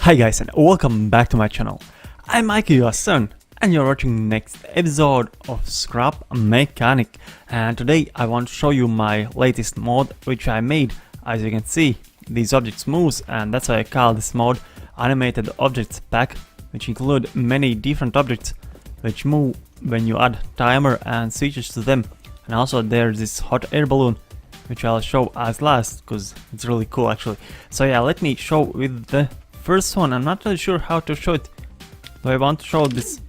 Hi guys and welcome back to my channel. I'm Mikey, your son, and you're watching next episode of Scrap Mechanic. And today I want to show you my latest mod which I made. As you can see, these objects moves, and that's why I call this mod Animated Objects Pack, which include many different objects which move when you add timer and switches to them. And also there's this hot air balloon which I'll show as last because it's really cool actually. So yeah, let me show with the first one. I'm not really sure how to show it. Do I want to show this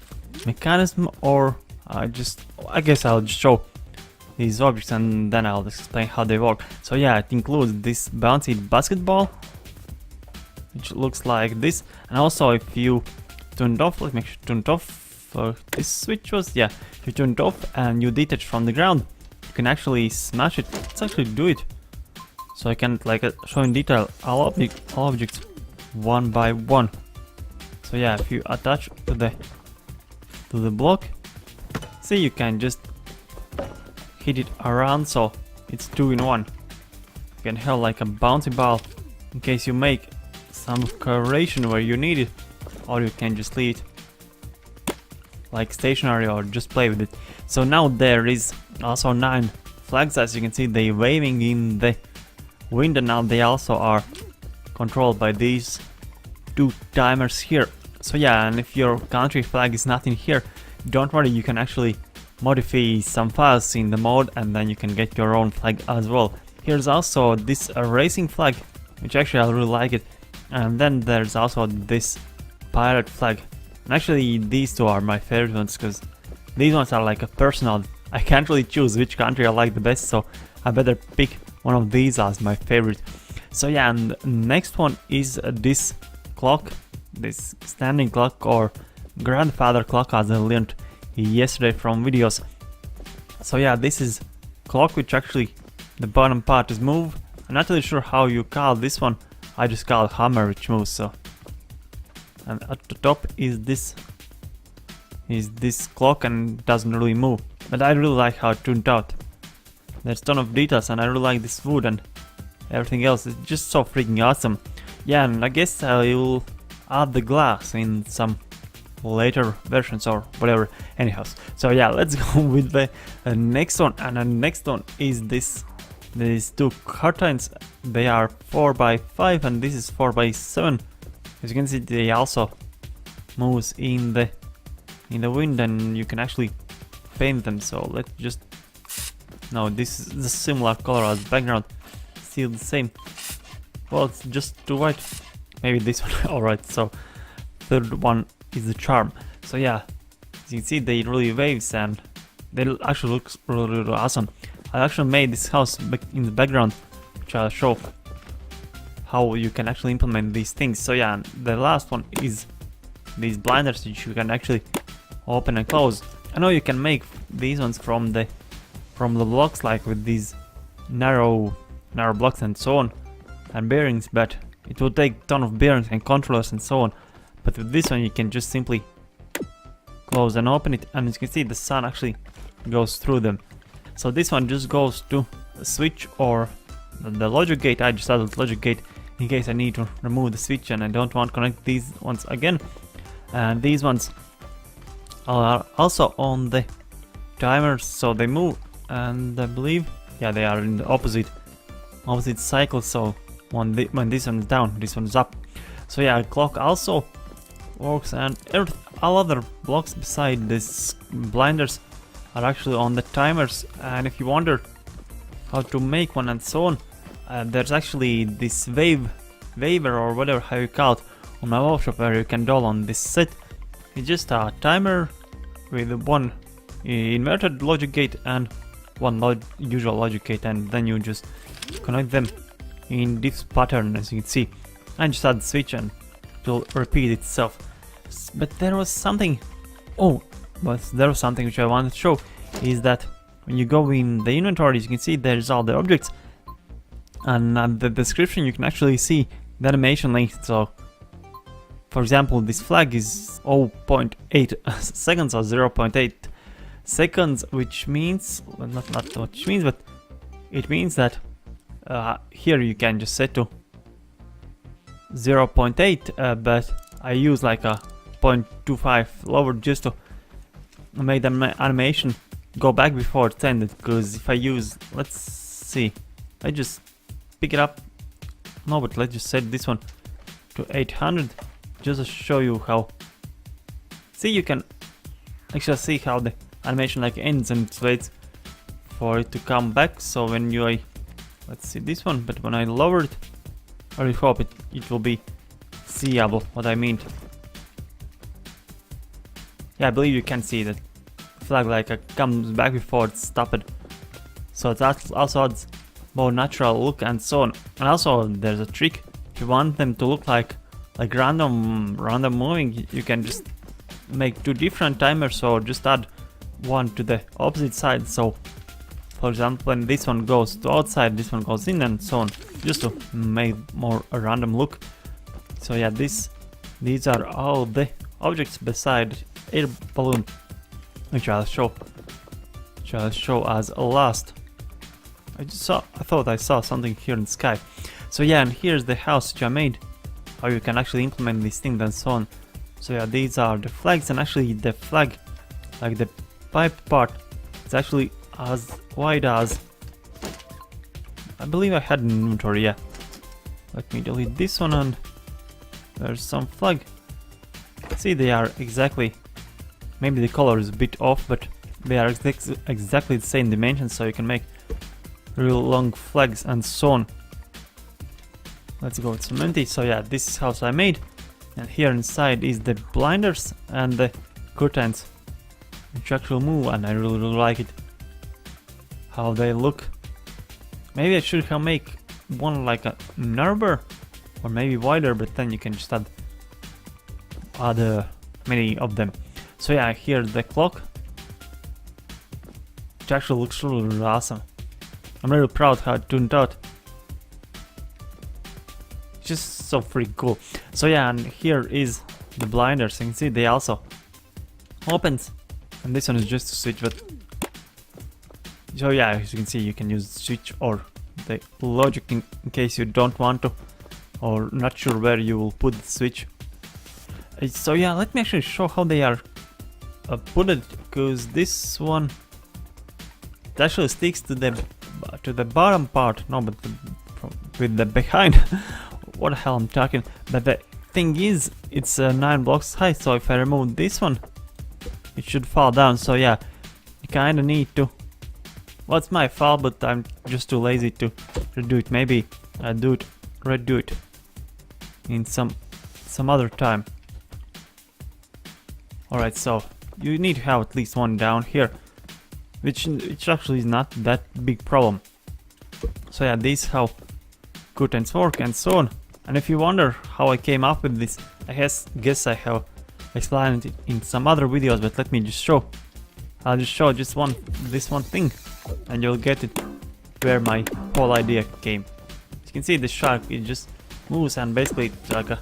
mechanism, or I guess I'll just show these objects and then I'll explain how they work. So yeah, it includes this bouncy basketball which looks like this, and also if you turn it off, let me make sure turn it off. This switch was, yeah, if you turn it off and you detach from the ground, you can actually smash it. Let's actually do it so I can show in detail all objects one by one. So yeah, if you attach to the block, see, you can just hit it around, so it's 2 in 1. You can have like a bouncy ball in case you make some coloration where you need it, or you can just leave it like stationary or just play with it. So now there is also 9 flags, as you can see, they waving in the wind, and now they also are controlled by these 2 timers here. So yeah, and if your country flag is not in here, don't worry, you can actually modify some files in the mod and then you can get your own flag as well. Here's also this racing flag, which actually I really like it, and then there's also this pirate flag. And actually these 2 are my favorite ones because these ones are like a personal. I can't really choose which country I like the best, so I better pick one of these as my favorite. So yeah, and the next one is this clock, this standing clock or grandfather clock, as I learned yesterday from videos. So yeah, this is clock which actually the bottom part is moved. I'm not really sure how you call this one, I just call it hammer which moves. So, and at the top is this clock and it doesn't really move, but I really like how it turned out. There's a ton of details and I really like this wood and everything else. It's just so freaking awesome. Yeah, and I guess I will add the glass in some later versions or whatever. Anyhow, so yeah, let's go with the next one. And the next one is these 2 curtains. They are 4x5 and this is 4x7. As you can see, they also moves in the wind and you can actually paint them. So let's just, no, this is the similar color as background, still the same. Well, it's just too white. Maybe this one. Alright, so third one is the charm. So yeah, as you can see, they really waves and they actually look really awesome. I actually made this house in the background, which I'll show how you can actually implement these things. So yeah, and the last one is these blinders which you can actually open and close. I know you can make these ones from the blocks, like with these narrow blocks and so on, and bearings, but it will take a ton of bearings and controllers and so on. But with this one you can just simply close and open it, and as you can see, the sun actually goes through them. So this one just goes to the switch or the logic gate. I just added the logic gate in case I need to remove the switch and I don't want to connect these ones again. And these ones are also on the timers, so they move, and I believe, yeah, they are in the opposite cycle. So when this one is down, this one is up. So yeah, clock also works, and all other blocks beside this blinders are actually on the timers. And if you wonder how to make one and so on, there's actually this waver or whatever how you call it on my workshop, where you can doll on this set. It's just a timer with one inverted logic gate and one usual logic gate, and then you just connect them in this pattern, as you can see, and just add the switch and it will repeat itself. But there was something, which I wanted to show, is that when you go in the inventory, you can see there's all the objects, and at the description you can actually see the animation length. So for example, this flag is 0.8 seconds or 0.8 seconds, which means, well, not what it means, but it means that here you can just set to 0.8, but I use like a 0.25 lower just to make the animation go back before it's ended, because if I use, let's see, I just pick it up, no, but let's just set this one to 800 just to show you how, see, you can actually see how the animation like ends and it waits for it to come back. So when you, let's see this one, but when I lower it, I really hope it will be seeable what I mean. Yeah, I believe you can see that flag like comes back before it's stopped, so that also adds more natural look and so on. And also there's a trick, if you want them to look like random moving, you can just make two different timers or just add one to the opposite side. So for example, when this one goes to outside, this one goes in and so on, just to make more a random look. So yeah, these are all the objects beside air balloon, which I'll show as last. I thought I saw something here in the sky. So yeah, and here's the house which I made, how you can actually implement these things and so on. So yeah, these are the flags, and actually the flag, like the pipe part, it's actually as wide as, I believe I had an inventory, yeah. Let me delete this one, and there's some flag. See, they are exactly, maybe the color is a bit off, but they are exactly the same dimensions, so you can make real long flags and so on. Let's go with some empty. So yeah, this is house I made, and here inside is the blinders and the curtains which actually move, and I really like it how they look. Maybe I should have make one like a narrower or maybe wider, but then you can just add many of them. So yeah, here's the clock, which actually looks really awesome. I'm really proud how it turned out. Just so freaking cool. So yeah, and here is the blinders. You can see they also opens, and this one is just a switch. But so yeah, as you can see, you can use the switch or the logic in case you don't want to, or not sure where you will put the switch. So yeah, let me actually show how they are put it, because this one, it actually sticks to the bottom part. No, but with the behind. What the hell I'm talking? But the thing is, it's 9 blocks high, so if I remove this one, it should fall down. So yeah, you kinda need to, well, it's my fault, but I'm just too lazy to redo it. Maybe I redo it in some other time. Alright, so you need to have at least one down here, which actually is not that big problem. So yeah, this is how curtains work and so on. And if you wonder how I came up with this, I guess I have explained it in some other videos, but let me just show. I'll just show this one thing, and you'll get it where my whole idea came. As you can see, the shark, it just moves, and basically it's like a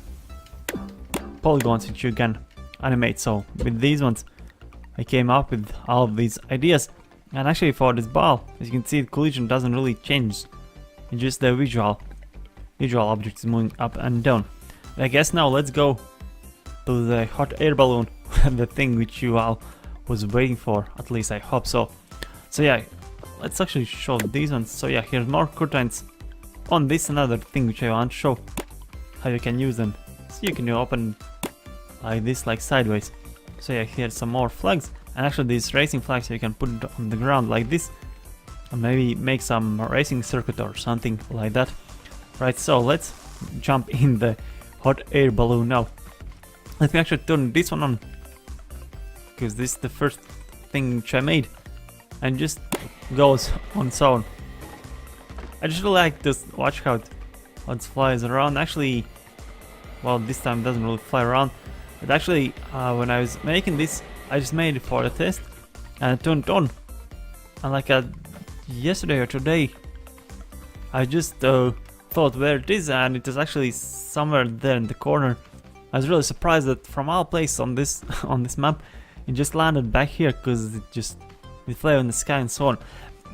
polygons which you can animate. So with these ones, I came up with all of these ideas. And actually for this ball, as you can see, the collision doesn't really change. It's just the visual objects moving up and down. I guess now let's go to the hot air balloon, the thing which you all was waiting for, at least I hope so. So yeah, let's actually show these ones. So yeah, here's more curtains on this, another thing which I want to show, how you can use them. So you can open like this, like sideways. So yeah, here's some more flags, and actually these racing flags you can put it on the ground like this, and maybe make some racing circuit or something like that. Right, so let's jump in the hot air balloon now. Let me actually turn this one on, because this is the first thing which I made, and just goes on its own. I just really like to watch how it flies around. Actually, well, this time it doesn't really fly around, but actually when I was making this, I just made it for the test, and it turned on. And like yesterday or today, I just thought where it is, and it is actually somewhere there in the corner. I was really surprised that from all places on this map, it just landed back here, because it flew in the sky and so on.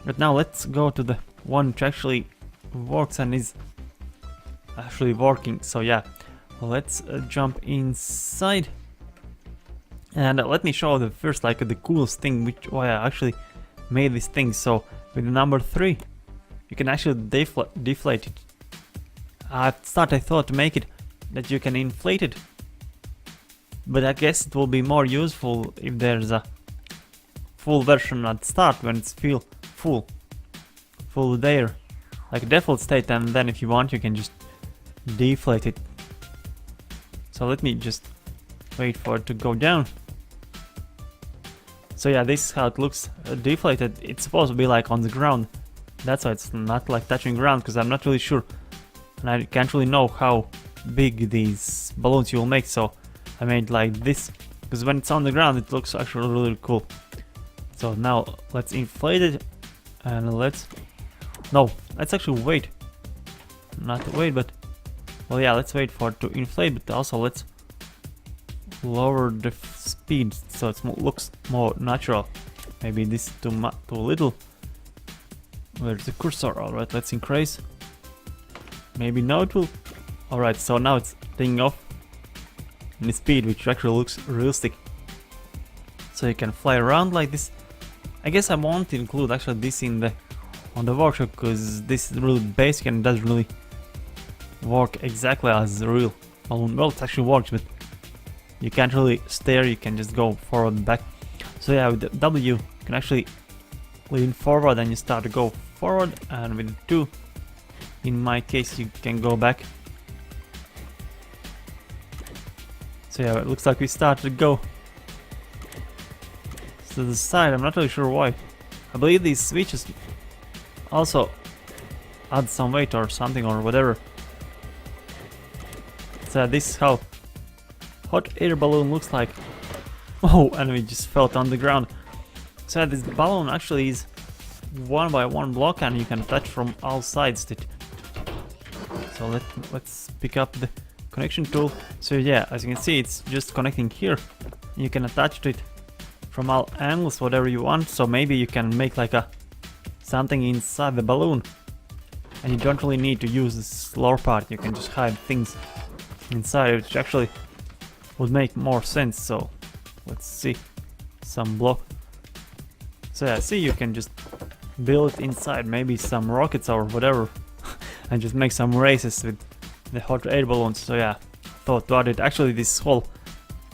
But now let's go to the one which actually works and is actually working. So yeah, let's jump inside. And let me show the first, like, the coolest thing, why I actually made this thing. So with the number 3, you can actually deflate it. At start I thought to make it that you can inflate it, but I guess it will be more useful if there's a full version at start when it's full there, like default state, and then if you want you can just deflate it. So let me just wait for it to go down. So yeah, this is how it looks deflated. It's supposed to be like on the ground, that's why it's not like touching ground, because I'm not really sure and I can't really know how big these balloons you will make, so I made like this, because when it's on the ground it looks actually really cool. So now let's inflate it, and let's actually wait, not wait, but well, yeah, let's wait for it to inflate, but also let's lower the speed so it looks more natural. Maybe this is too little. Where's the cursor? Alright, let's increase. Maybe now it will. Alright, so now it's taking off in the speed, which actually looks realistic. So you can fly around like this. I guess I won't include actually this on the workshop, because this is really basic and doesn't really work exactly as the real balloon. Well, it actually works, but you can't really steer, you can just go forward and back. So yeah, with the W you can actually lean forward and you start to go forward, and with the 2, in my case, you can go back. So yeah, it looks like we started to go to the side. I'm not really sure why. I believe these switches also add some weight or something or whatever. So this is how hot air balloon looks like. Oh, and we just fell on the ground. So this balloon actually is 1x1 block, and you can touch from all sides to it. So let's pick up the connection tool. So yeah, as you can see, it's just connecting here. You can attach to it from all angles, whatever you want. So maybe you can make like something inside the balloon, and you don't really need to use this lower part. You can just hide things inside, which actually would make more sense. So let's see, some block. So yeah, see, you can just build it inside, maybe some rockets or whatever, and just make some races with the hot air balloons. So yeah, thought about it. Actually, this whole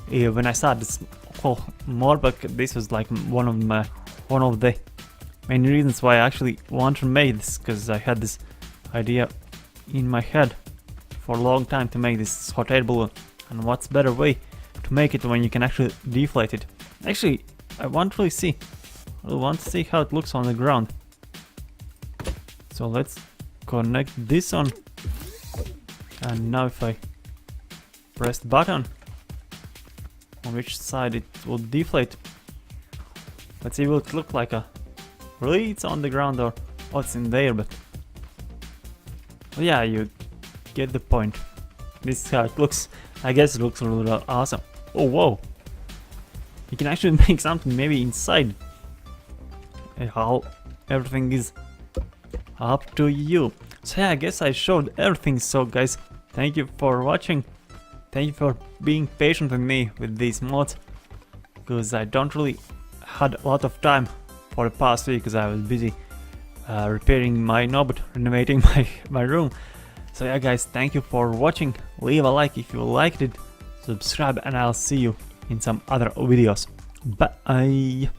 when I started this whole modbook, this was like one of the main reasons why I actually wanted to make this, because I had this idea in my head for a long time to make this hot air balloon, and what's better way to make it when you can actually deflate it. Actually, I want to see how it looks on the ground. So let's connect this on, and now if I press the button, on which side it will deflate. Let's see what it look like. Really, it's on the ground or what's in there, but well, yeah, you get the point. This is how it looks. I guess it looks really awesome. Oh whoa! You can actually make something maybe inside. How everything is up to you. So yeah, I guess I showed everything. So guys, thank you for watching. Thank you for being patient with me with these mods, because I don't really had a lot of time for the past week, because I was busy repairing my Motherboard, renovating my room. So yeah guys, thank you for watching. Leave a like if you liked it, subscribe, and I'll see you in some other videos. Bye.